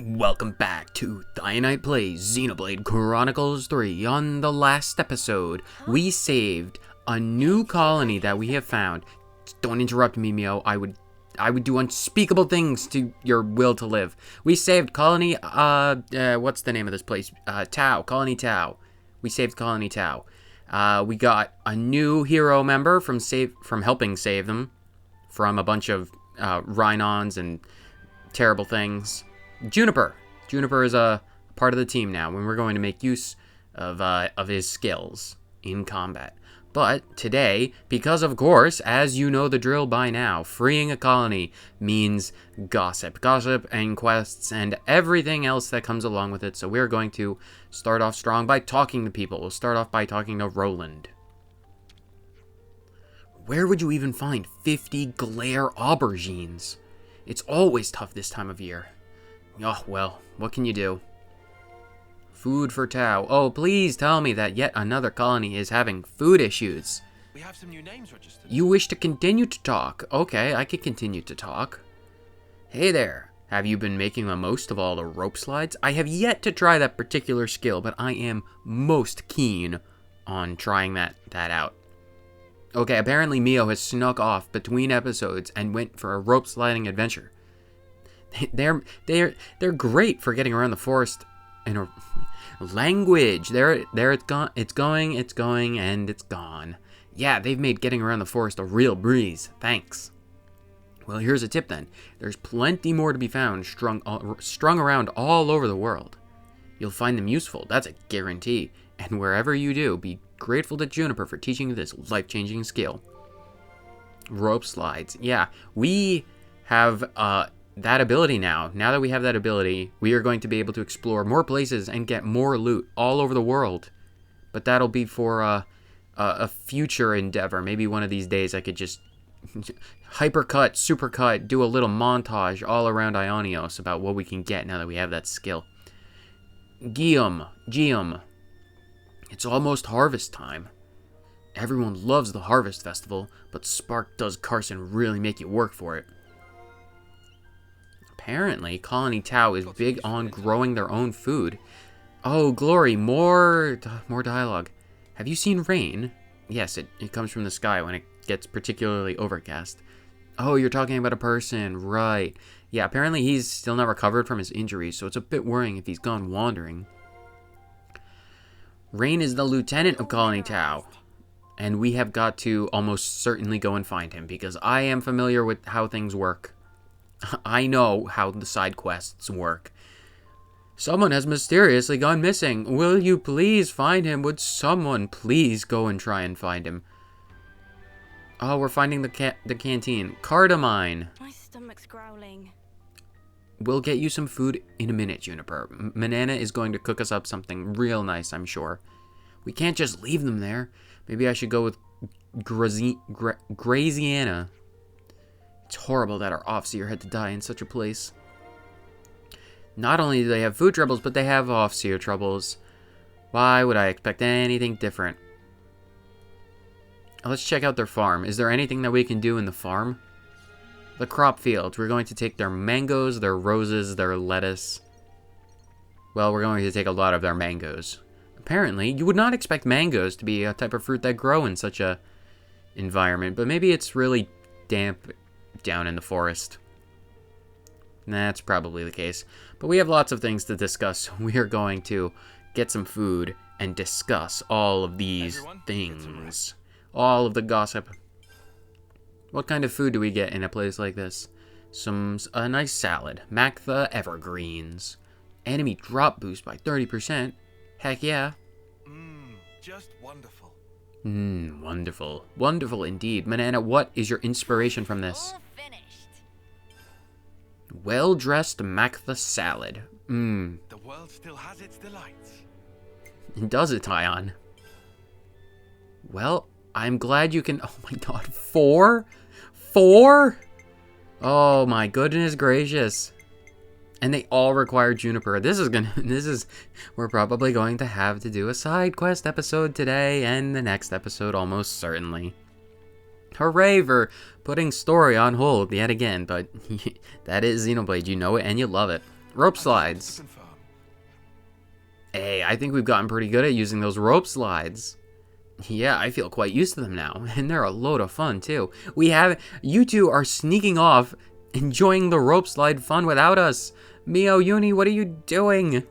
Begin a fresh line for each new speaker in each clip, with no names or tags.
Welcome back to Night Plays Xenoblade Chronicles 3. On the last episode, we saved a new colony that we have found. Don't interrupt me, Mio. I would do unspeakable things to your will to live. We saved colony, what's the name of this place? Tau, Colony Tau. We saved Colony Tau. We got a new hero member from helping save them from a bunch of Rhinons and terrible things. Juniper. Juniper is a part of the team now, and we're going to make use of his skills in combat. But today, because of course, as you know the drill by now, freeing a colony means gossip. Gossip and quests and everything else that comes along with it. So we're going to start off strong by talking to people. We'll start off by talking to Roland. Where would you even find 50 glare aubergines? It's always tough this time of year. Oh, well, what can you do? Food for Tau. Oh, please tell me that yet another colony is having food issues.
We have some new names registered.
You wish to continue to talk? Okay, I can continue to talk. Hey there. Have you been making the most of all the rope slides? I have yet to try that particular skill, but I am most keen on trying that out. Okay, apparently Mio has snuck off between episodes and went for a rope sliding adventure. They're great for getting around the forest in a language. There it's gone. It's going, and it's gone. Yeah, they've made getting around the forest a real breeze. Thanks. Well, here's a tip then. There's plenty more to be found strung around all over the world. You'll find them useful. That's a guarantee. And wherever you do, be grateful to Juniper for teaching you this life-changing skill. Rope slides. Yeah, we have that ability now. Now that we have that ability, we are going to be able to explore more places and get more loot all over the world. But that'll be for a future endeavor. Maybe one of these days I could just hypercut, supercut, do a little montage all around Ionios about what we can get now that we have that skill. Geum. It's almost harvest time. Everyone loves the harvest festival, but Spark does Carson really make you work for it. Apparently, Colony Tau is big on growing their own food. Oh, glory, more dialogue. Have you seen rain? Yes, it comes from the sky when it gets particularly overcast. Oh, you're talking about a person, right. Yeah, apparently he's still not recovered from his injuries, so it's a bit worrying if he's gone wandering. Rain is the lieutenant of Colony Tau, and we have got to almost certainly go and find him, because I am familiar with how things work. I know how the side quests work. Someone has mysteriously gone missing. Will you please find him? Would someone please go and try and find him? Oh, we're finding the canteen. Cardamine.
My stomach's growling.
We'll get you some food in a minute, Juniper. Manana is going to cook us up something real nice, I'm sure. We can't just leave them there. Maybe I should go with Graziana. It's horrible that our Offseer had to die in such a place. Not only do they have food troubles, but they have Offseer troubles. Why would I expect anything different? Let's check out their farm. Is there anything that we can do in the farm? The crop fields. We're going to take their mangoes, their roses, their lettuce. Well, we're going to take a lot of their mangoes. Apparently, you would not expect mangoes to be a type of fruit that grow in such a environment, but maybe it's really damp down in the forest. That's probably the case. But we have lots of things to discuss. We are going to get some food and discuss all of these things. All of the gossip. What kind of food do we get in a place like this? A nice salad. Mactha evergreens. Enemy drop boost by 30%. Heck yeah.
Just wonderful.
Wonderful. Wonderful indeed. Manana, what is your inspiration from this?
All finished.
Well-dressed Mactha salad.
The world still has its delights.
Does it, Tyon? Well, I'm glad you can... Oh my god, 4? 4? Oh my goodness gracious. And they all require Juniper. We're probably going to have to do a side quest episode today, and the next episode almost certainly. Hooray for putting story on hold yet again, but that is Xenoblade. You know it and you love it. Rope
To
slides.
confirm.
Hey, I think we've gotten pretty good at using those rope slides. Yeah, I feel quite used to them now, and they're a load of fun, too. You two are sneaking off, enjoying the rope slide fun without us. Mio, Uni, what are you doing?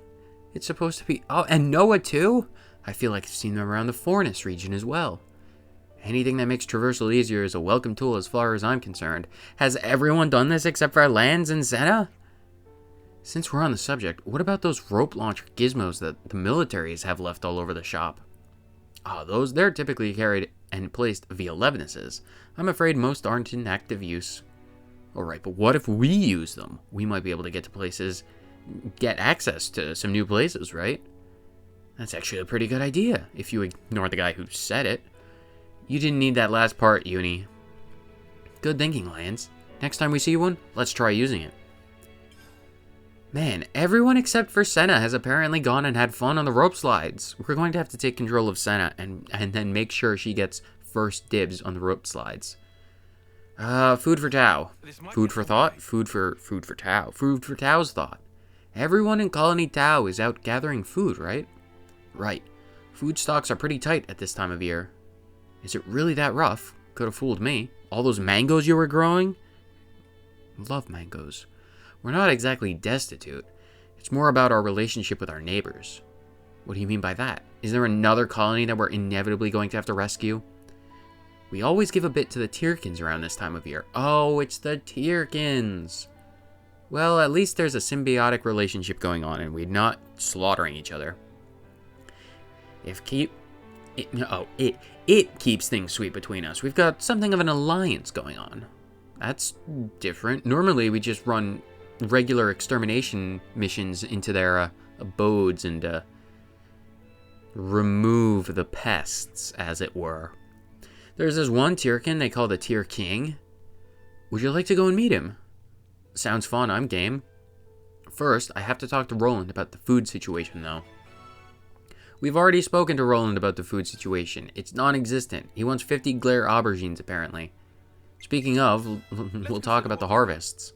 It's supposed to be... Oh, and Noah, too? I feel like I've seen them around the Fornus region as well. Anything that makes traversal easier is a welcome tool as far as I'm concerned. Has everyone done this except for Lands and Senna? Since we're on the subject, what about those rope launcher gizmos that the militaries have left all over the shop? They're typically carried and placed via Levinuses. I'm afraid most aren't in active use. Alright, but what if we use them? We might be able to get access to some new places, right? That's actually a pretty good idea, if you ignore the guy who said it. You didn't need that last part, Uni. Good thinking, Lance. Next time we see one, let's try using it. Man, everyone except for Senna has apparently gone and had fun on the rope slides. We're going to have to take control of Senna and then make sure she gets first dibs on the rope slides. Food for Tao. Food for thought? Food for Tao. Food for Tao's thought. Everyone in Colony Tao is out gathering food, right? Right. Food stocks are pretty tight at this time of year. Is it really that rough? Could have fooled me. All those mangoes you were growing? Love mangoes. We're not exactly destitute. It's more about our relationship with our neighbors. What do you mean by that? Is there another colony that we're inevitably going to have to rescue? We always give a bit to the Tyrkins around this time of year. Oh, it's the Tyrkins! Well, at least there's a symbiotic relationship going on and we're not slaughtering each other. It keeps things sweet between us. We've got something of an alliance going on. That's different. Normally we just run regular extermination missions into their abodes and remove the pests, as it were. There's this one Tyrkin they call the Tyr King. Would you like to go and meet him? Sounds fun, I'm game. First, I have to talk to Roland about the food situation, though. We've already spoken to Roland about the food situation. It's non-existent. He wants 50 Glare aubergines, apparently. Speaking of, we'll talk about the harvests.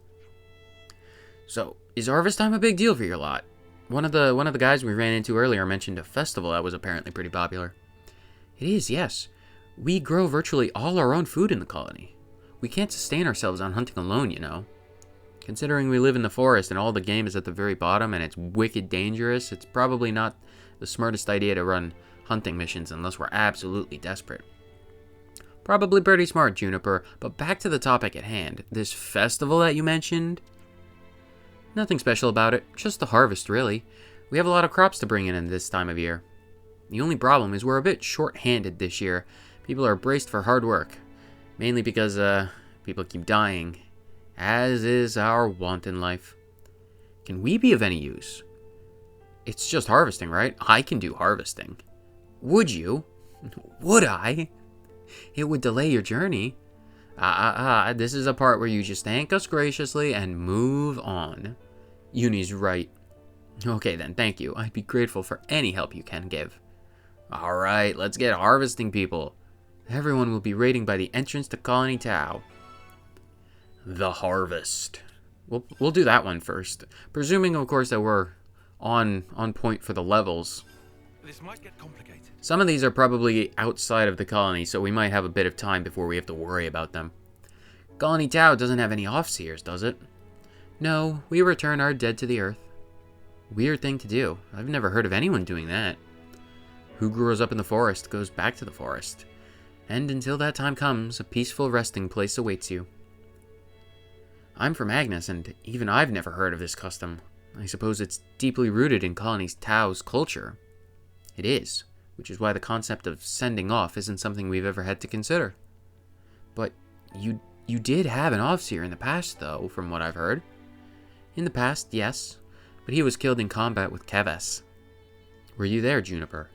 So, is harvest time a big deal for your lot? One of the guys we ran into earlier mentioned a festival that was apparently pretty popular. It is, yes. We grow virtually all our own food in the colony. We can't sustain ourselves on hunting alone, you know. Considering we live in the forest and all the game is at the very bottom and it's wicked dangerous, it's probably not the smartest idea to run hunting missions unless we're absolutely desperate. Probably pretty smart, Juniper, but back to the topic at hand. This festival that you mentioned? Nothing special about it, just the harvest, really. We have a lot of crops to bring in this time of year. The only problem is we're a bit short-handed this year. People are braced for hard work, mainly because people keep dying, as is our want in life. Can we be of any use? It's just harvesting, right? I can do harvesting. Would you? Would I? It would delay your journey. This is a part where you just thank us graciously and move on. Uni's right. Okay then, thank you. I'd be grateful for any help you can give. Alright, let's get harvesting, people. Everyone will be raiding by the entrance to Colony Tao. The harvest. We'll do that one first. Presuming, of course, that we're on point for the levels.
This might get complicated.
Some of these are probably outside of the colony, so we might have a bit of time before we have to worry about them. Colony Tao doesn't have any offseers, does it? No, we return our dead to the earth. Weird thing to do. I've never heard of anyone doing that. Who grows up in the forest goes back to the forest. And until that time comes, a peaceful resting place awaits you. I'm from Agnes, and even I've never heard of this custom. I suppose it's deeply rooted in Colony Tao's culture. It is, which is why the concept of sending off isn't something we've ever had to consider. But you did have an Offseer in the past, though, from what I've heard. In the past, yes, but he was killed in combat with Keves. Were you there, Juniper?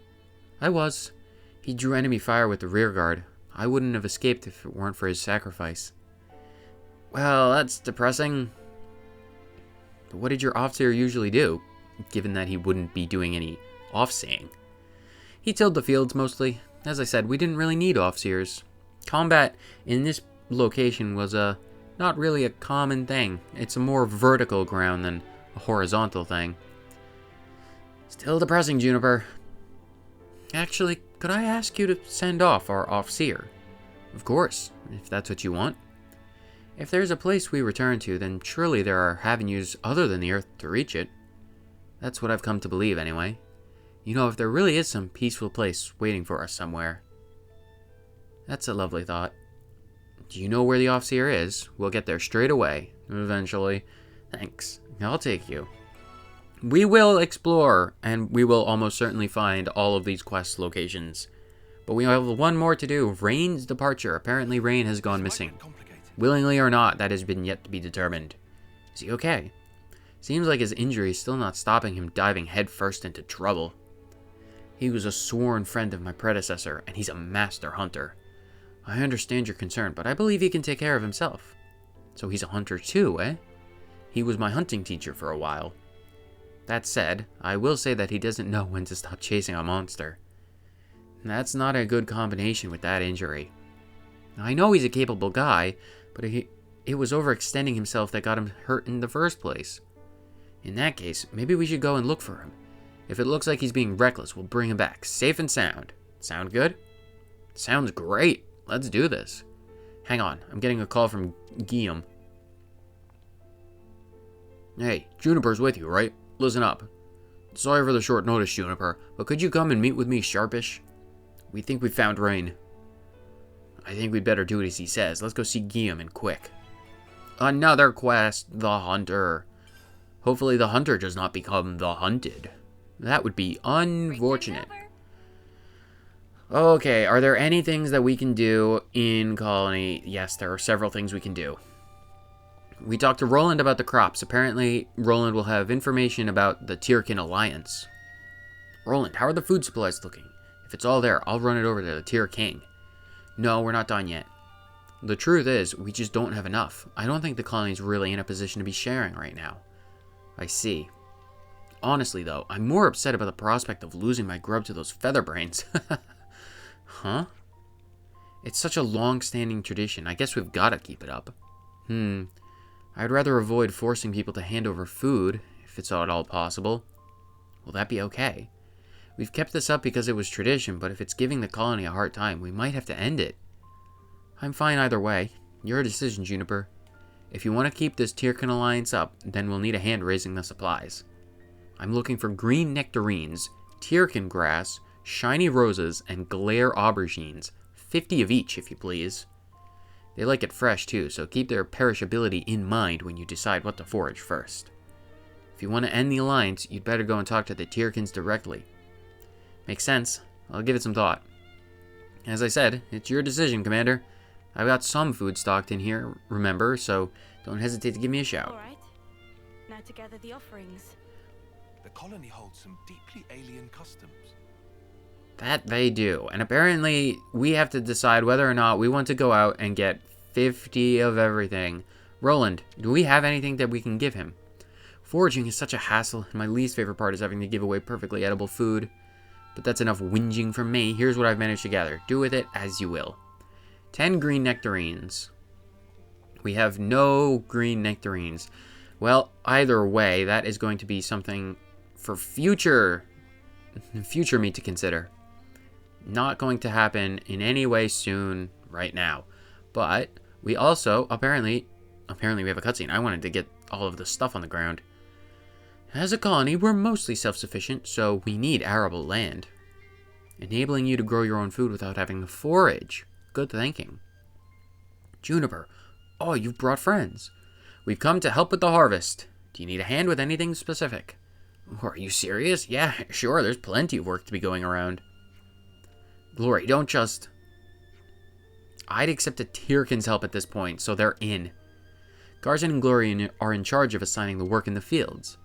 I was. He drew enemy fire with the rear guard. I wouldn't have escaped if it weren't for his sacrifice. Well, that's depressing. But what did your Offseer usually do, given that he wouldn't be doing any offseeing? He tilled the fields mostly. As I said, we didn't really need Offseers. Combat in this location was not really a common thing. It's a more vertical ground than a horizontal thing. Still depressing, Juniper. Actually, could I ask you to send off our Offseer? Of course, if that's what you want. If there's a place we return to, then surely there are avenues other than the Earth to reach it. That's what I've come to believe, anyway. You know, if there really is some peaceful place waiting for us somewhere. That's a lovely thought. Do you know where the Offseer is? We'll get there straight away. Eventually. Thanks. I'll take you. We will explore, and we will almost certainly find all of these quest locations. But we have one more to do. Rain's departure. Apparently Rain has gone missing. Willingly or not, that has been yet to be determined. Is he okay? Seems like his injury is still not stopping him diving headfirst into trouble. He was a sworn friend of my predecessor, and he's a master hunter. I understand your concern, but I believe he can take care of himself. So he's a hunter too, eh? He was my hunting teacher for a while. That said, I will say that he doesn't know when to stop chasing a monster. That's not a good combination with that injury. I know he's a capable guy, but it was overextending himself that got him hurt in the first place. In that case, maybe we should go and look for him. If it looks like he's being reckless, we'll bring him back, safe and sound. Sound good? Sounds great. Let's do this. Hang on, I'm getting a call from Guillaume. Hey, Juniper's with you, right? Listen up. Sorry for the short notice, Juniper, but could you come and meet with me sharpish? We think we found Rain. I think we'd better do it as he says. Let's go see Guillaume and quick. Another quest, the hunter. Hopefully the hunter does not become the hunted. That would be unfortunate. Okay, are there any things that we can do in Colony? Yes, there are several things we can do. We talked to Roland about the crops. Apparently, Roland will have information about the Tyrkin Alliance. Roland, how are the food supplies looking? If it's all there, I'll run it over to the Tyr King. No, we're not done yet. The truth is, we just don't have enough. I don't think the colony's really in a position to be sharing right now. I see. Honestly, though, I'm more upset about the prospect of losing my grub to those featherbrains. Huh? It's such a long-standing tradition. I guess we've got to keep it up. I'd rather avoid forcing people to hand over food, if it's at all possible. Will that be okay? We've kept this up because it was tradition, but if it's giving the colony a hard time, we might have to end it. I'm fine either way. Your decision, Juniper. If you want to keep this Tyrkin Alliance up, then we'll need a hand raising the supplies. I'm looking for green nectarines, Tyrkin grass, shiny roses, and glare aubergines. 50 of each, if you please. They like it fresh too, so keep their perishability in mind when you decide what to forage first. If you want to end the alliance, you'd better go and talk to the Tyrkins directly. Makes sense. I'll give it some thought. As I said, it's your decision, Commander. I've got some food stocked in here, remember, so don't hesitate to give me a shout.
All right. Now to gather the offerings.
The colony holds some deeply alien customs.
That they do. And apparently, we have to decide whether or not we want to go out and get 50 of everything. Roland, do we have anything that we can give him? Foraging is such a hassle, and my least favorite part is having to give away perfectly edible food. But that's enough whinging from me. Here's what I've managed to gather. Do with it as you will. 10 green nectarines. We have no green nectarines. Well, either way, that is going to be something for future me to consider. Not going to happen in any way soon right now. But we also, apparently we have a cutscene. I wanted to get all of the stuff on the ground. As a colony, we're mostly self-sufficient, so we need arable land. Enabling you to grow your own food without having to forage. Good thinking. Juniper, oh, you've brought friends. We've come to help with the harvest. Do you need a hand with anything specific? Are you serious? Yeah, sure, there's plenty of work to be going around. Glory, don't just... I'd accept a Tyrkin's help at this point, so they're in. Garzan and Glory are in charge of assigning the work in the fields.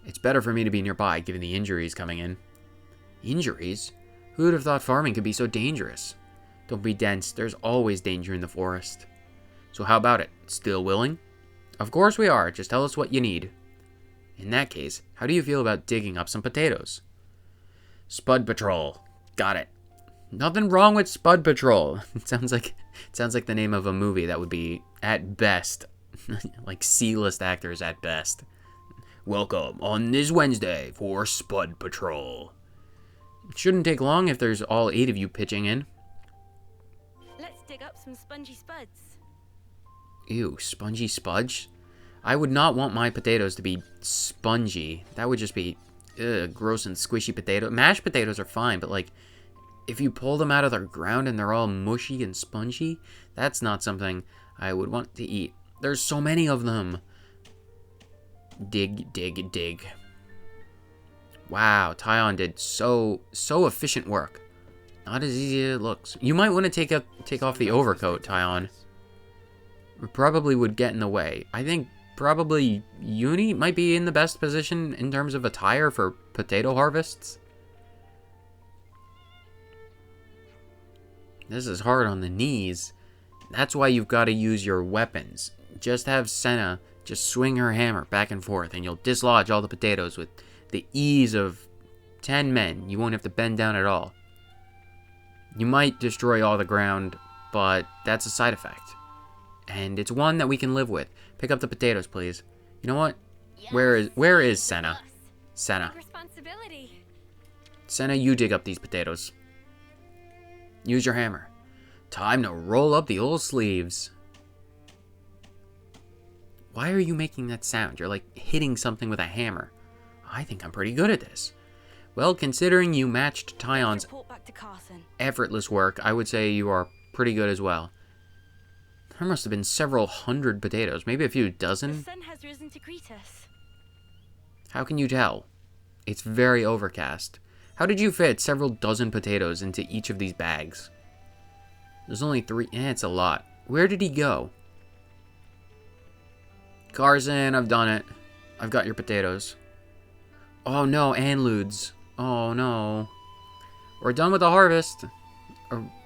It's better for me to be nearby, given the injuries coming in. Injuries? Who would have thought farming could be so dangerous? Don't be dense, there's always danger in the forest. So how about it? Still willing? Of course we are, just tell us what you need. In that case, how do you feel about digging up some potatoes? Spud Patrol. Got it. Nothing wrong with Spud Patrol. It sounds like the name of a movie that would be, at best, like C-list actors at best. Welcome on this Wednesday for Spud Patrol. It shouldn't take long if there's all 8 of you pitching in.
Let's dig up some spongy spuds.
Ew, spongy spudge? I would not want my potatoes to be spongy. That would just be gross and squishy potato. Mashed potatoes are fine, but like, if you pull them out of their ground and they're all mushy and spongy, that's not something I would want to eat. There's so many of them. Dig, dig, dig. Wow, Tyon did so efficient work. Not as easy as it looks. You might want to take off the overcoat, Tyon. It probably would get in the way. I think probably Uni might be in the best position in terms of attire for potato harvests. This is hard on the knees. That's why you've got to use your weapons. Just have Senna just swing her hammer back and forth, and you'll dislodge all the potatoes with the ease of 10 men. You won't have to bend down at all. You might destroy all the ground, but that's a side effect. And it's one that we can live with. Pick up the potatoes, please. You know what?
Yes.
Where is Senna? Senna.
Responsibility.
Senna, you dig up these potatoes. Use your hammer. Time to roll up the old sleeves. Why are you making that sound? You're like hitting something with a hammer. I think I'm pretty good at this. Well, considering you matched Tyon's
Report back to Carson.
effortless work, I would say you are pretty good as well. There must have been several hundred potatoes, maybe a few
The
dozen.
sun has risen to greet us.
How can you tell? It's very overcast. How did you fit several dozen potatoes into each of these bags? There's only 3. It's a lot. Where did he go? Carson, I've done it. I've got your potatoes. Oh no, Anloods. Oh no. We're done with the harvest.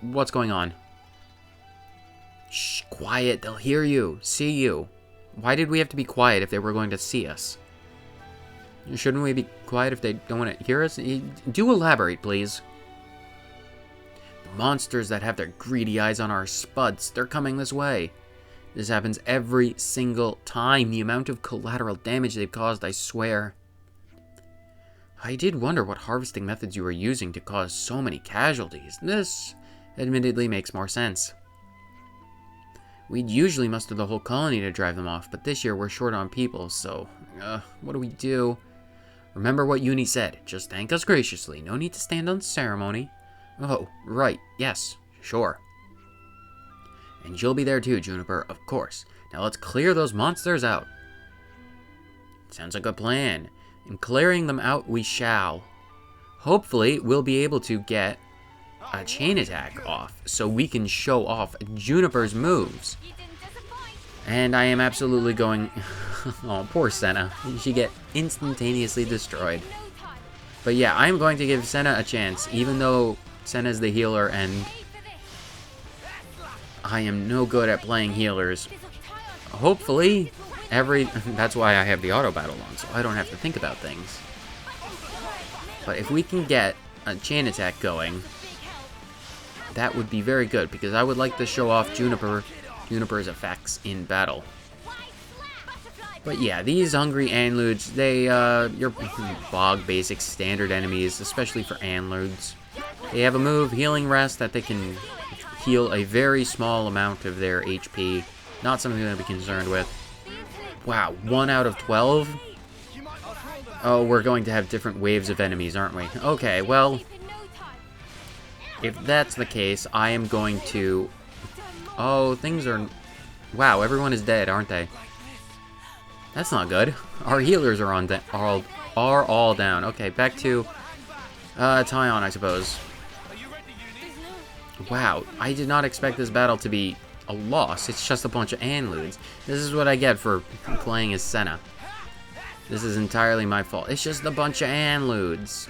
What's going on? Shh, quiet. They'll hear you, see you. Why did we have to be quiet if they were going to see us? Shouldn't we be quiet if they don't want to hear us? Do elaborate, please. The monsters that have their greedy eyes on our spuds, they're coming this way. This happens every single time. The amount of collateral damage they've caused, I swear. I did wonder what harvesting methods you were using to cause so many casualties. This, admittedly, makes more sense. We'd usually muster the whole colony to drive them off, but this year we're short on people, so, what do we do? Remember what Uni said, just thank us graciously, no need to stand on ceremony. Oh, right, yes, sure. And you'll be there too, Juniper, of course. Now let's clear those monsters out. Sounds like a plan. And clearing them out we shall. Hopefully, we'll be able to get a chain attack off, so we can show off Juniper's moves.
You didn't disappoint.
And I am absolutely going... oh, poor Senna. She get instantaneously destroyed.
No time.
But yeah, I'm going to give Senna a chance, even though Senna's the healer and
Pay for this.
I am no good at playing healers.
This will tie on.
Hopefully, that's why I have the auto battle on, so I don't have to think about things. But if we can get a chain attack going, that would be very good, because I would like to show off Juniper's effects in battle. But yeah, these hungry Anloods, you're bog basic standard enemies, especially for Anloods. They have a move, Healing Rest, that they can heal a very small amount of their HP. Not something to be concerned with. Wow, 1 out of 12? Oh, we're going to have different waves of enemies, aren't we? Okay, well, if that's the case, I am going to... Oh, things are... Wow, everyone is dead, aren't they? That's not good. Our healers are all down. Okay, back to Tyon, I suppose. Wow, I did not expect this battle to be a loss. It's just a bunch of Anloods. This is what I get for playing as Senna. This is entirely my fault. It's just a bunch of Anloods.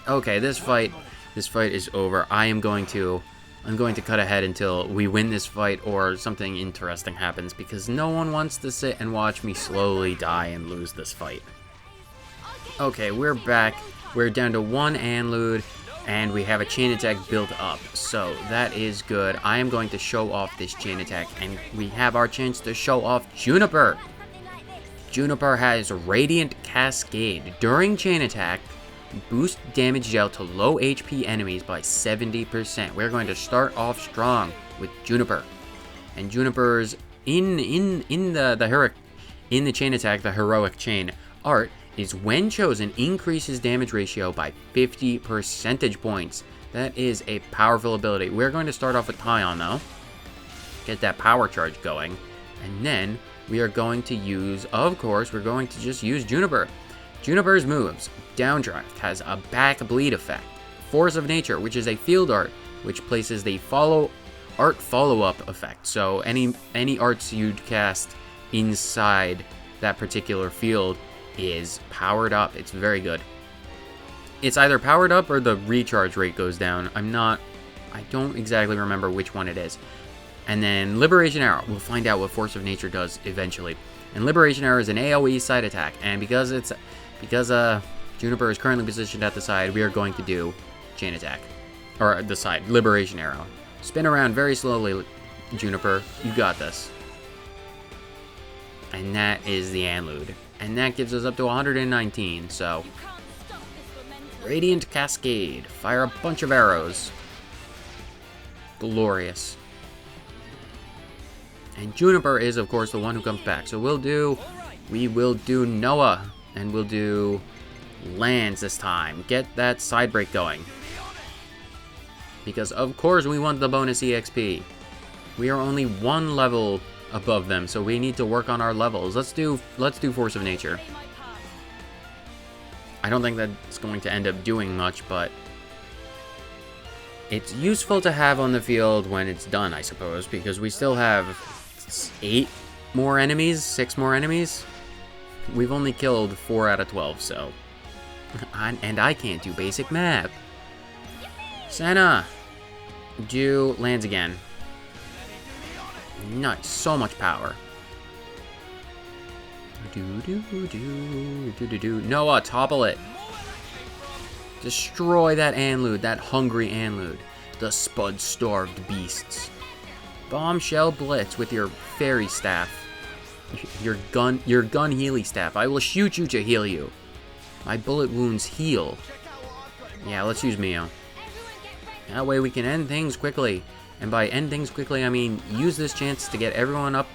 Okay, this fight is over. I'm going to cut ahead until we win this fight or something interesting happens, because no one wants to sit and watch me slowly die and lose this fight. Okay, we're back. We're down to 1 Anlood, and we have a chain attack built up, so that is good. I am going to show off this chain attack, and we have our chance to show off Juniper. Juniper has Radiant Cascade. During chain attack, boost damage dealt to low HP enemies by 70%. We're going to start off strong with Juniper. And Juniper's in the chain attack, the heroic chain art is when chosen increases damage ratio by 50 percentage points. That is a powerful ability. We're going to start off with Tyon though. Get that power charge going. And then we are going to use, of course, we're going to just use Juniper. Juniper's moves. Downdraft has a back bleed effect. Force of Nature, which is a field art, which places the follow-up effect. So any arts you'd cast inside that particular field is powered up. It's very good. It's either powered up or the recharge rate goes down. I don't exactly remember which one it is. And then Liberation Arrow. We'll find out what Force of Nature does eventually. And Liberation Arrow is an AoE side attack. And because Juniper is currently positioned at the side, we are going to do chain attack. Or the side, Liberation Arrow. Spin around very slowly, Juniper. You got this. And that is the Anlood. And that gives us up to 119, so... Radiant Cascade. Fire a bunch of arrows. Glorious. And Juniper is, of course, the one who comes back. So we will do Noah. And we'll do lands this time. Get that side break going. Because, of course, we want the bonus EXP. We are only one level above them, so we need to work on our levels. Let's do Force of Nature. I don't think that's going to end up doing much, but it's useful to have on the field when it's done, I suppose, because we still have 6 more enemies. We've only killed 4 out of 12, so... and I can't do basic math. Senna! Do lands again. Nice, so much power. Noah, topple it. Destroy that Anlood, that hungry Anlood. The Spud-starved beasts. Bombshell Blitz with your fairy staff. Your gun healy staff. I will shoot you to heal you. My bullet wounds heal. Yeah, let's use Mio. That way we can end things quickly. And by end things quickly, I mean use this chance to get everyone up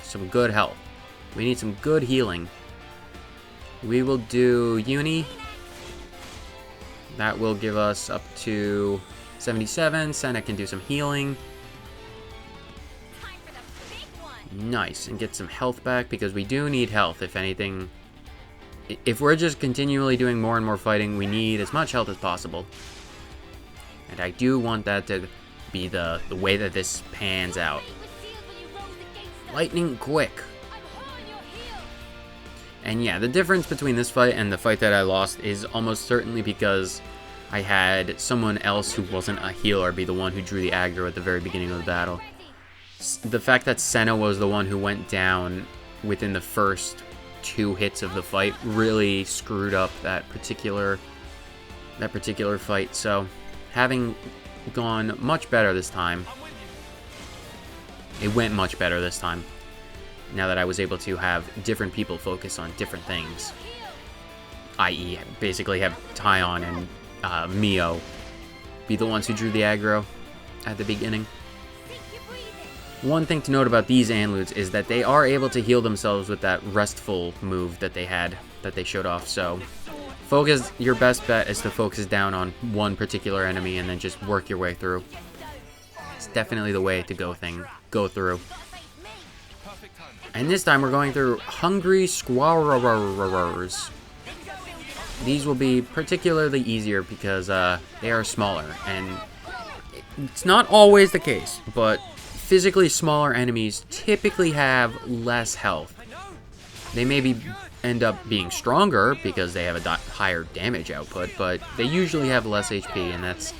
some good health. We need some good healing. We will do Uni. That will give us up to 77. Senna can do some healing. Nice, and get some health back, because we do need health, if anything. If we're just continually doing more and more fighting, we need as much health as possible. And I do want that to be the way that this pans out. Lightning quick. And yeah, the difference between this fight and the fight that I lost is almost certainly because I had someone else who wasn't a healer be the one who drew the aggro at the very beginning of the battle. The fact that Senna was the one who went down within the first 2 hits of the fight really screwed up that particular fight. So, having gone much better this time, it went much better this time. Now that I was able to have different people focus on different things, i.e., basically have Tyon and Mio be the ones who drew the aggro at the beginning. One thing to note about these Anloods is that they are able to heal themselves with that restful move that they showed off. So, your best bet is to focus down on one particular enemy and then just work your way through. It's definitely the way to go through. And this time we're going through Hungry Squirrels. These will be particularly easier because they are smaller, and it's not always the case, but physically smaller enemies typically have less health. They maybe end up being stronger because they have a higher damage output, but they usually have less HP, and that's...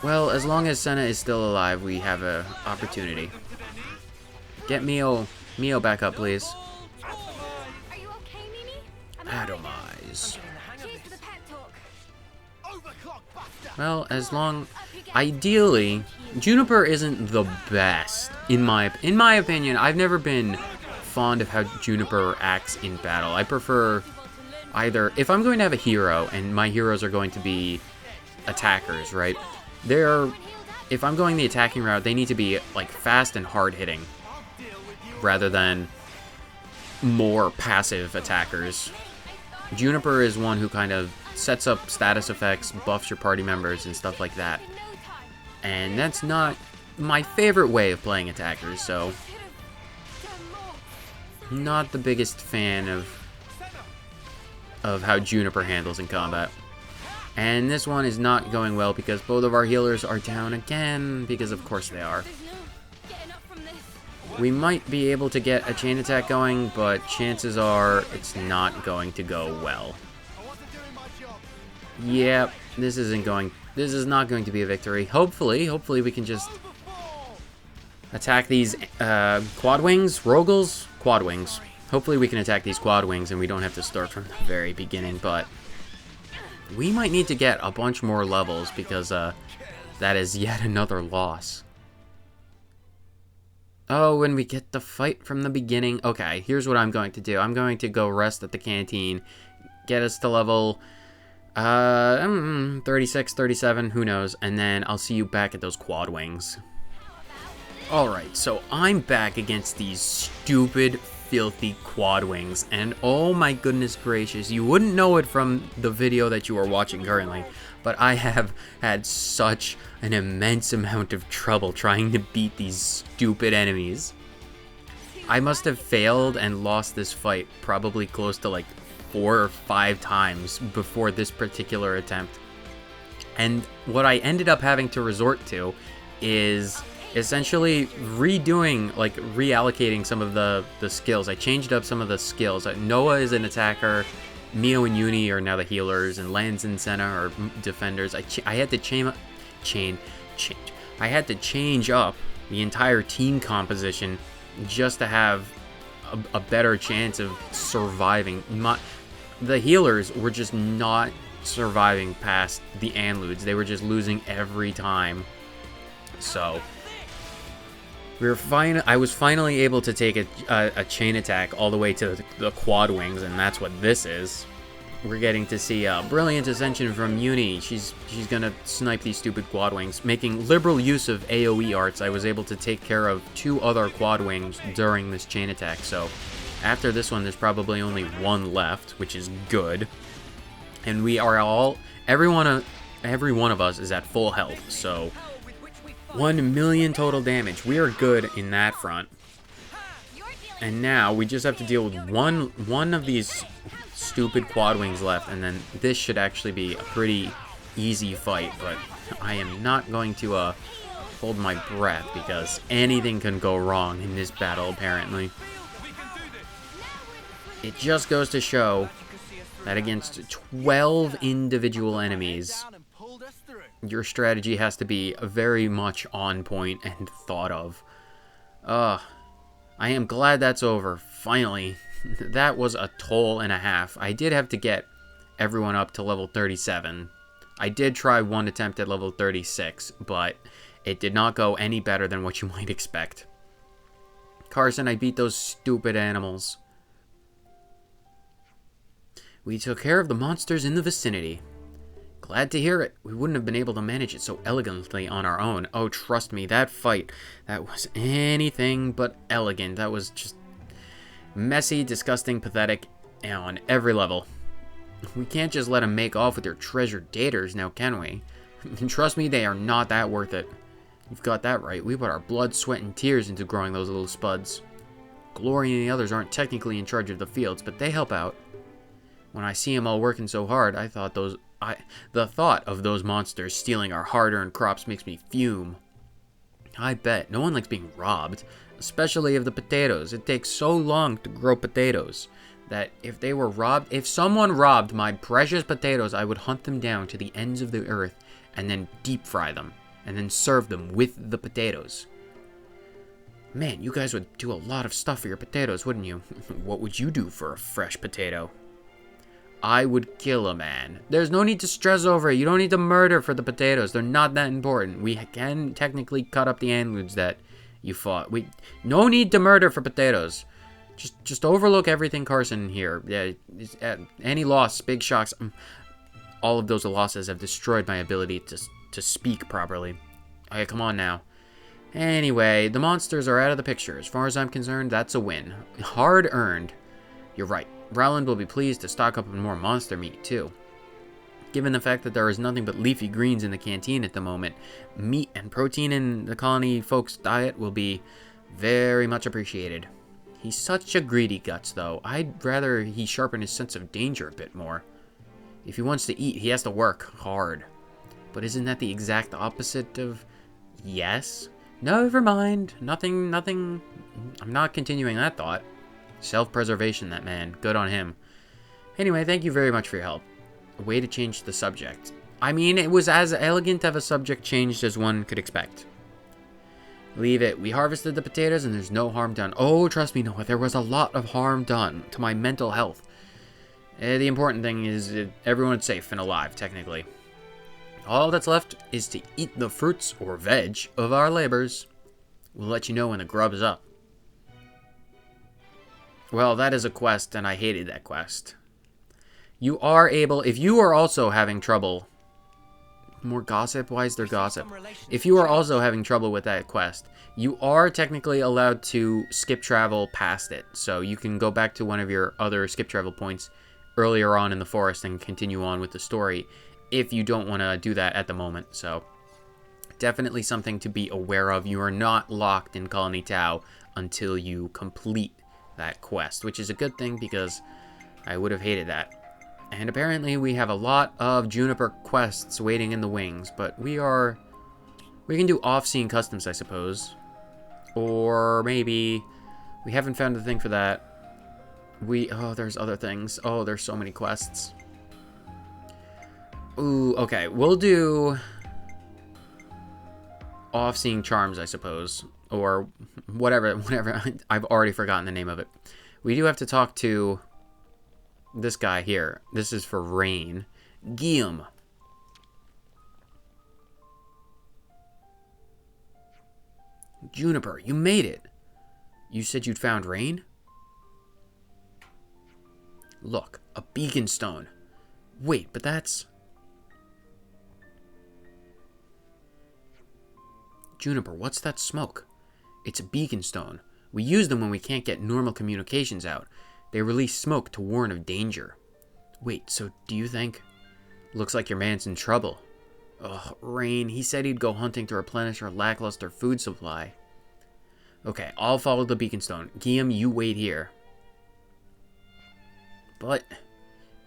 Well, as long as Senna is still alive, we have an opportunity. Get Mio back up, please.
Are you okay, Mimi?
Atomize.
Cheers to the pep talk.
Well, ideally, Juniper isn't the best in my opinion. I've never been fond of how Juniper acts in battle. I prefer either, if I'm going to have a hero, and my heroes are going to be attackers, right? If I'm going the attacking route, they need to be like fast and hard-hitting, rather than more passive attackers. Juniper is one who kind of sets up status effects, buffs your party members, and stuff like that. And that's not my favorite way of playing attackers, so not the biggest fan of how Juniper handles in combat. And this one is not going well because both of our healers are down again, because of course they are. We might be able to get a chain attack going, but chances are it's not going to go well. Yep, this is not going to be a victory. Hopefully we can just attack these quad wings, Rogals, quad wings. Hopefully we can attack these quad wings and we don't have to start from the very beginning, but we might need to get a bunch more levels because that is yet another loss. Oh, when we get the fight from the beginning. Okay, here's what I'm going to do. I'm going to go rest at the canteen, get us to level 36, 37, who knows, and then I'll see you back at those quad wings. Alright, so I'm back against these stupid, filthy quad wings, and oh my goodness gracious, you wouldn't know it from the video that you are watching currently, but I have had such an immense amount of trouble trying to beat these stupid enemies. I must have failed and lost this fight probably close to like 4 or 5 times before this particular attempt. And what I ended up having to resort to is essentially redoing, like reallocating some of the skills. I changed up some of the skills. Noah is an attacker, Mio and Uni are now the healers, and Lance and Senna are defenders. I had to change up the entire team composition just to have a better chance of surviving. The healers were just not surviving past the Anloods. They were just losing every time. So I was finally able to take a chain attack all the way to the quad wings, and that's what this is. We're getting to see a brilliant ascension from Uni. She's gonna snipe these stupid quad wings. Making liberal use of AoE arts, I was able to take care of 2 other quad wings during this chain attack. So after this one, there's probably only 1 left, which is good. And we are every one of us is at full health. So 1 million total damage. We are good in that front. And now we just have to deal with one of these stupid quad wings left, and then this should actually be a pretty easy fight, but I am not going to hold my breath because anything can go wrong in this battle, apparently. It just goes to show that against 12 individual enemies, your strategy has to be very much on point and thought of. I am glad that's over, finally. That was a toll and a half. I did have to get everyone up to level 37. I did try one attempt at level 36, but it did not go any better than what you might expect. Carson, I beat those stupid animals. We took care of the monsters in the vicinity. Glad to hear it. We wouldn't have been able to manage it so elegantly on our own. Oh, trust me, that fight, that was anything but elegant. That was just messy, disgusting, pathetic, on every level. We can't just let them make off with their treasured daters now, can we? And trust me, they are not that worth it. You've got that right. We put our blood, sweat, and tears into growing those little spuds. Glory and the others aren't technically in charge of the fields, but they help out. When I see them all working so hard, the thought of those monsters stealing our hard-earned crops makes me fume. I bet no one likes being robbed, especially of the potatoes. It takes so long to grow potatoes that if someone robbed my precious potatoes, I would hunt them down to the ends of the earth and then deep fry them and then serve them with the potatoes. Man, you guys would do a lot of stuff for your potatoes, wouldn't you? What would you do for a fresh potato? I would kill a man. There's no need to stress over it. You don't need to murder for the potatoes. They're not that important. We can technically cut up the Anloods that you fought. No need to murder for potatoes. Just overlook everything, Carson, here. Yeah, any loss, big shocks, all of those losses have destroyed my ability to speak properly. Okay, come on now. Anyway, the monsters are out of the picture. As far as I'm concerned, that's a win. Hard earned. You're right. Rowland will be pleased to stock up on more monster meat, too. Given the fact that there is nothing but leafy greens in the canteen at the moment, meat and protein in the colony folks' diet will be very much appreciated. He's such a greedy guts, though. I'd rather he sharpen his sense of danger a bit more. If he wants to eat, he has to work hard. But isn't that the exact opposite of yes? Never mind. Nothing. I'm not continuing that thought. Self-preservation, that man. Good on him. Anyway, thank you very much for your help. A way to change the subject. I mean, it was as elegant of a subject changed as one could expect. Leave it. We harvested the potatoes and there's no harm done. Oh, trust me, Noah, there was a lot of harm done to my mental health. The important thing is everyone's safe and alive, technically. All that's left is to eat the fruits or veg of our labors. We'll let you know when the grub is up. Well, that is a quest, and I hated that quest. You are able, if you are also having trouble... More gossip? Why is there gossip? If you are also having trouble with that quest, you are technically allowed to skip travel past it. So you can go back to one of your other skip travel points earlier on in the forest and continue on with the story if you don't want to do that at the moment. So definitely something to be aware of. You are not locked in Colony Tau until you complete that quest, which is a good thing because I would have hated that. And apparently we have a lot of Juniper quests waiting in the wings, but we can do off-scene customs, I suppose. Or maybe we haven't found the thing for that. Oh, there's other things. Oh, there's so many quests. Ooh, okay, we'll do off-scene charms, I suppose, or whatever. I've already forgotten the name of it. We do have to talk to this guy here. This is for Rain. Guillaume. Juniper, you made it. You said you'd found Rain? Look, a beacon stone. Wait, but that's... Juniper, what's that smoke? It's a beacon stone. We use them when we can't get normal communications out. They release smoke to warn of danger. Wait, so do you think... Looks like your man's in trouble. Ugh, Rain, he said he'd go hunting to replenish our lackluster food supply. Okay, I'll follow the beacon stone. Guillaume, you wait here. But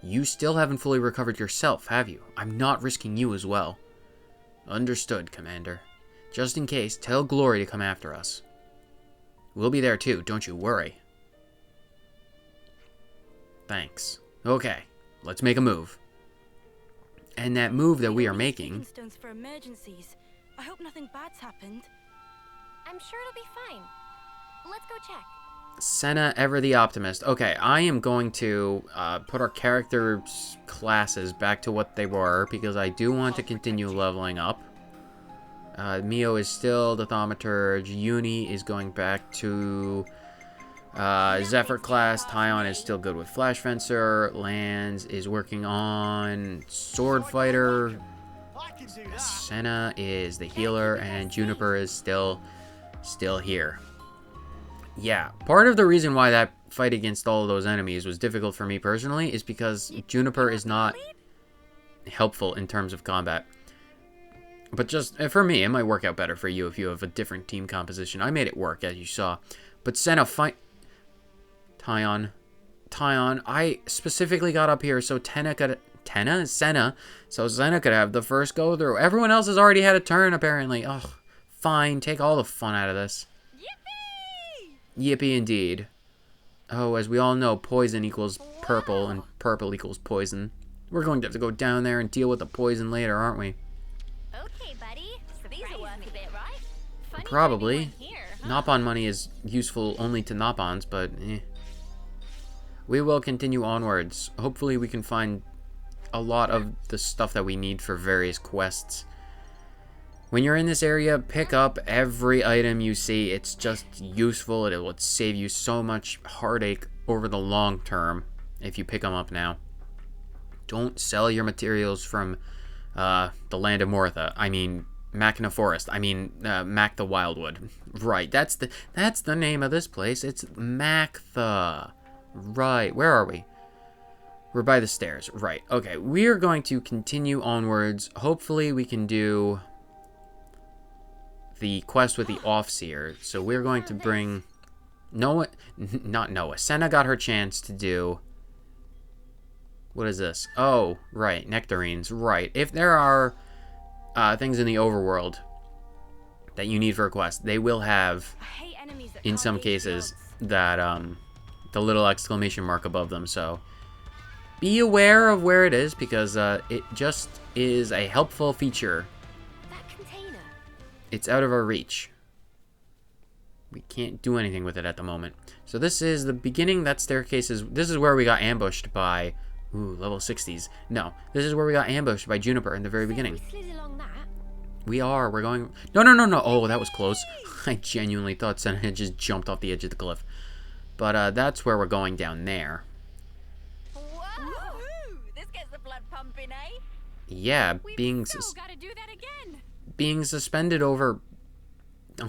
you still haven't fully recovered yourself, have you? I'm not risking you as well. Understood, Commander. Just in case, tell Glory to come after us. We'll be there too, don't you worry. Thanks. Okay, let's make a move. And that move that we are making...
Stones for emergencies. I hope nothing bad's happened.
I'm sure it'll be fine. Let's go check.
Senna, ever the optimist. Okay, I am going to put our characters' classes back to what they were, because I do want to continue leveling up. Mio is still the Thaumaturge. Uni is going back to Zephyr class. Tyon is still good with Flash Fencer. Lanz is working on Sword Fighter. Senna is the healer, and Juniper is still here. Yeah, part of the reason why that fight against all of those enemies was difficult for me personally is because Juniper is not helpful in terms of combat. But just for me, it might work out better for you if you have a different team composition. I made it work, as you saw. But Senna fight... Tyon, I specifically got up here so Senna could have the first go through. Everyone else has already had a turn, apparently. Ugh, fine, take all the fun out of this. Yippee! Yippee indeed. Oh, as we all know, poison equals purple, and purple equals poison. We're going to have to go down there and deal with the poison later, aren't we?
Okay, buddy. So these are worth a bit, right? Funny
Probably.
here, huh?
Nopon money is useful only to Nopons, but eh. We will continue onwards. Hopefully we can find a lot of the stuff that we need for various quests. When you're in this area, pick up every item you see. It's just useful. It will save you so much heartache over the long term if you pick them up now. Don't sell your materials from the land of Mortha. I mean, Machina Forest. I mean, Mac the Wildwood. Right, that's the name of this place. It's Mactha. Right, where are we? We're by the stairs. Right, okay. We're going to continue onwards. Hopefully we can do the quest with the Offseer. So we're going to bring Noah, not Noah. Senna got her chance to do... What is this? Oh, right, nectarines. Right. If there are things in the overworld that you need for a quest, they will have, in some cases, that the little exclamation mark above them. So be aware of where it is, because it just is a helpful feature.
That container.
It's out of our reach. We can't do anything with it at the moment. So this is the beginning. That staircase is... This is where we got ambushed by... Ooh, level 60s. No, this is where we got ambushed by Juniper in the very beginning.
We slid along that.
We're going... No. Oh, that was close. I genuinely thought Senna had just jumped off the edge of the cliff. But that's where we're going, down there.
Whoa! This gets the blood pumping, eh?
Yeah, being
gotta do that again.
being suspended over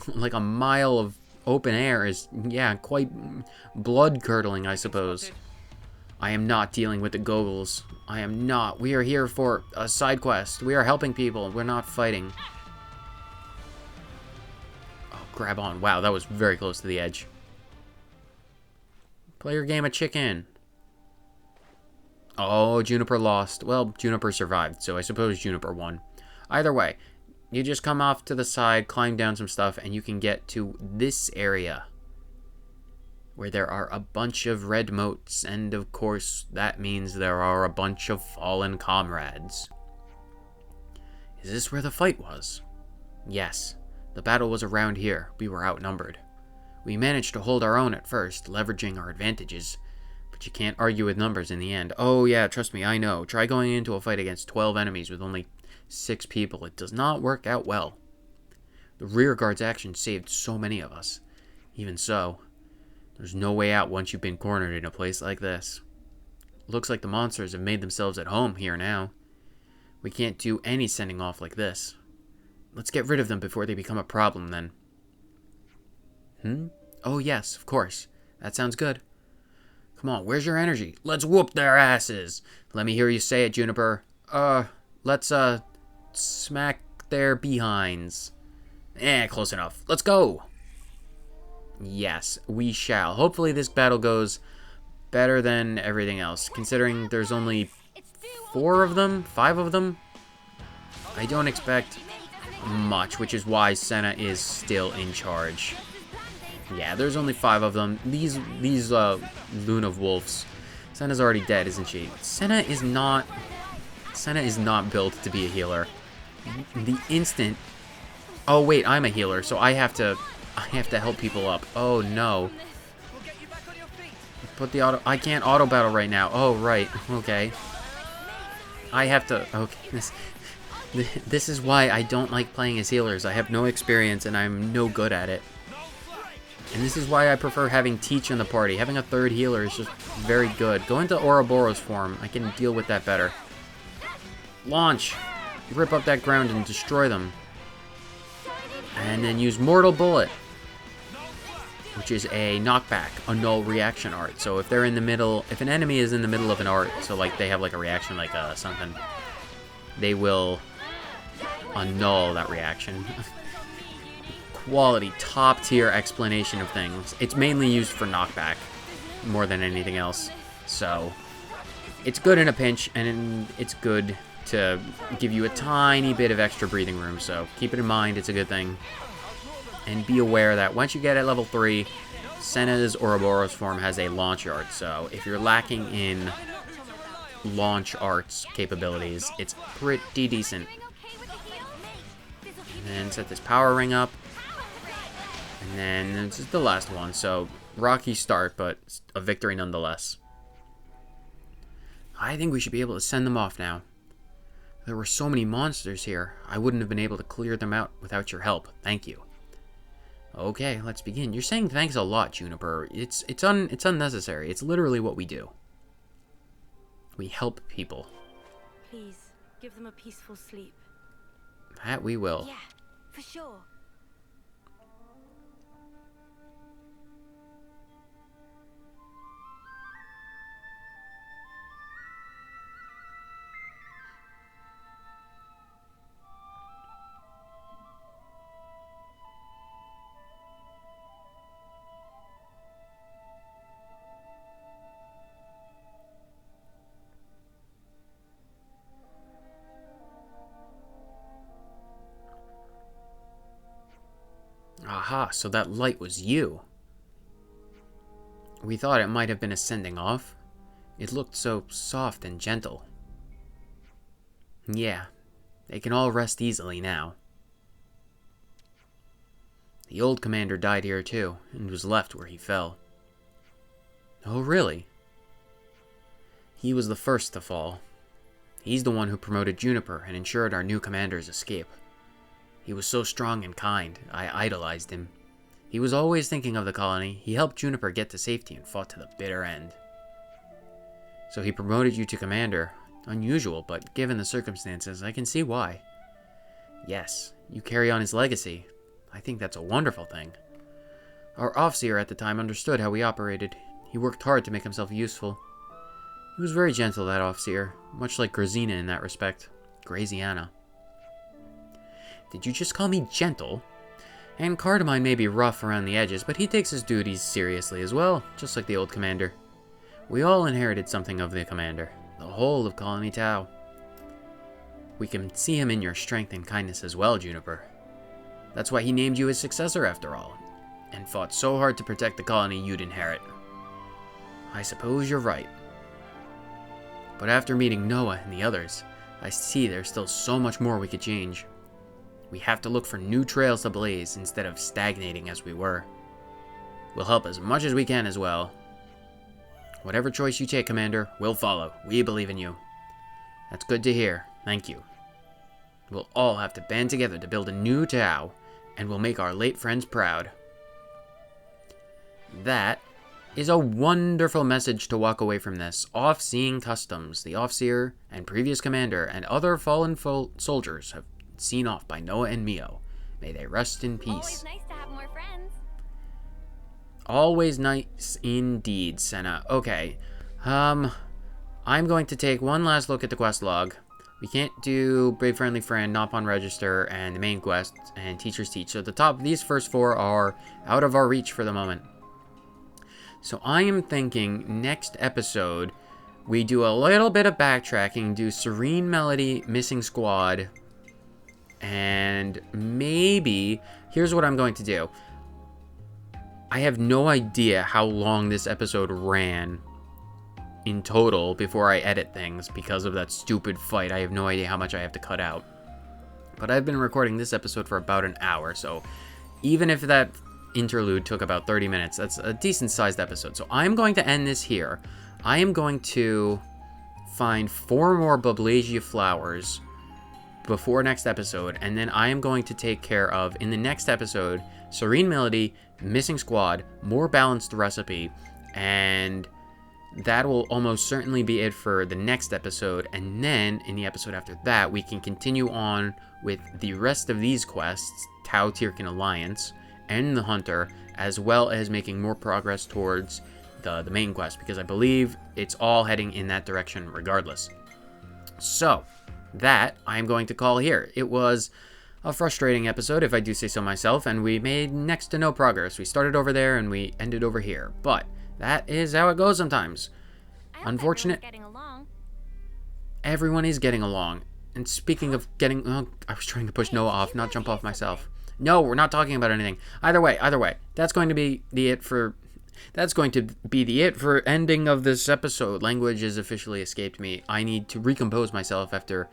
like a mile of open air is, yeah, quite blood-curdling, I suppose. I am not dealing with the Goggles. I am not. We are here for a side quest. We are helping people. We're not fighting. Oh, grab on. Wow, that was very close to the edge. Play your game of chicken. Oh, Juniper lost. Well, Juniper survived, so I suppose Juniper won. Either way, you just come off to the side, climb down some stuff, and you can get to this area, where there are a bunch of red motes, and of course, that means there are a bunch of fallen comrades. Is this where the fight was? Yes, the battle was around here. We were outnumbered. We managed to hold our own at first, leveraging our advantages, but you can't argue with numbers in the end. Oh yeah, trust me, I know. Try going into a fight against 12 enemies with only 6 people. It does not work out well. The rearguard's action saved so many of us. Even so, there's no way out once you've been cornered in a place like this. Looks like the monsters have made themselves at home here now. We can't do any sending off like this. Let's get rid of them before they become a problem, then. Oh yes, of course. That sounds good. Come on, where's your energy? Let's whoop their asses! Let me hear you say it, Juniper. Let's, smack their behinds. Close enough. Let's go! Yes, we shall. Hopefully this battle goes better than everything else, considering there's only 4 of them? 5 of them? I don't expect much, which is why Senna is still in charge. Yeah, there's only 5 of them. These Luna Wolves. Senna's already dead, isn't she? Senna is not built to be a healer. The instant... Oh wait, I'm a healer, so I have to help people up. Oh no. Put the auto... I can't auto battle right now. Oh right. Okay. I have to... Okay. This is why I don't like playing as healers. I have no experience and I'm no good at it. And this is why I prefer having Teach in the party. Having a 3rd healer is just very good. Go into Ouroboros form. I can deal with that better. Launch! Rip up that ground and destroy them. And then use Mortal Bullet, which is a knockback, a null reaction art. So if they're in the middle, if an enemy is in the middle of an art, so like they have like a reaction like something, they will annul that reaction. Quality, top tier explanation of things. It's mainly used for knockback more than anything else. So it's good in a pinch, and it's good to give you a tiny bit of extra breathing room. So keep it in mind, it's a good thing. And be aware that once you get at level 3, Senna's Ouroboros form has a launch art. So if you're lacking in launch arts capabilities, it's pretty decent. And then set this power ring up. And then this is the last one, so rocky start, but a victory nonetheless. I think we should be able to send them off now. There were so many monsters here. I wouldn't have been able to clear them out without your help. Thank you. Okay, let's begin. You're saying thanks a lot, Juniper. It's unnecessary. It's literally what we do. We help people.
Please, give them a peaceful sleep.
That we will.
Yeah, for sure.
Aha, so that light was you. We thought it might have been a sending off. It looked so soft and gentle. Yeah, they can all rest easily now. The old commander died here too, and was left where he fell. Oh, really? He was the first to fall. He's the one who promoted Juniper and ensured our new commander's escape. He was so strong and kind, I idolized him. He was always thinking of the colony. He helped Juniper get to safety and fought to the bitter end. So he promoted you to commander. Unusual, but given the circumstances, I can see why. Yes, you carry on his legacy. I think that's a wonderful thing. Our Offseer at the time understood how we operated. He worked hard to make himself useful. He was very gentle, that Offseer, much like Grazina in that respect. Graziana. Did you just call me gentle? And Cardamine may be rough around the edges, but he takes his duties seriously as well, just like the old commander. We all inherited something of the commander, the whole of Colony Tau. We can see him in your strength and kindness as well, Juniper. That's why he named you his successor after all, and fought so hard to protect the colony you'd inherit. I suppose you're right. But after meeting Noah and the others, I see there's still so much more we could change. We have to look for new trails to blaze instead of stagnating as we were. We'll help as much as we can as well. Whatever choice you take, Commander, we'll follow. We believe in you. That's good to hear. Thank you. We'll all have to band together to build a new Tau, and we'll make our late friends proud. That is a wonderful message to walk away from this. Off-seeing customs, the Offseer and previous commander and other fallen soldiers have seen off by Noah and Mio. May they rest in peace.
Always nice to have more friends.
Always nice indeed, Senna. Okay. I'm going to take one last look at the quest log. We can't do Brave Friendly Friend, Not on Register, and the main quest, and Teachers Teach. So the top, these first four are out of our reach for the moment. So I am thinking next episode, we do a little bit of backtracking, do Serene Melody, Missing Squad, and maybe, here's what I'm going to do. I have no idea how long this episode ran in total before I edit things because of that stupid fight. I have no idea how much I have to cut out. But I've been recording this episode for about an hour, so even if that interlude took about 30 minutes, that's a decent sized episode. So I'm going to end this here. I am going to find 4 more Bablasia flowers before next episode, and then I am going to take care of, in the next episode, Serene Melody, Missing Squad, more balanced recipe, and that will almost certainly be it for the next episode. And then in the episode after that, we can continue on with the rest of these quests, Tau Tirkin Alliance and the Hunter, as well as making more progress towards the main quest, because I believe it's all heading in that direction regardless. So that I'm going to call here. It was a frustrating episode, if I do say so myself, and we made next to no progress. We started over there and we ended over here, but that is how it goes sometimes. Unfortunate.
Getting along.
Everyone is getting along. And speaking of getting, I was trying to push Noah off, not jump off myself. No, we're not talking about anything. Either way, that's going to be the it for ending of this episode. Language has officially escaped me. I need to recompose myself after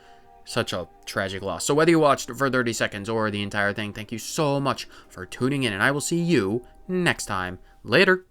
such a tragic loss. So whether you watched for 30 seconds or the entire thing, thank you so much for tuning in, and I will see you next time. Later.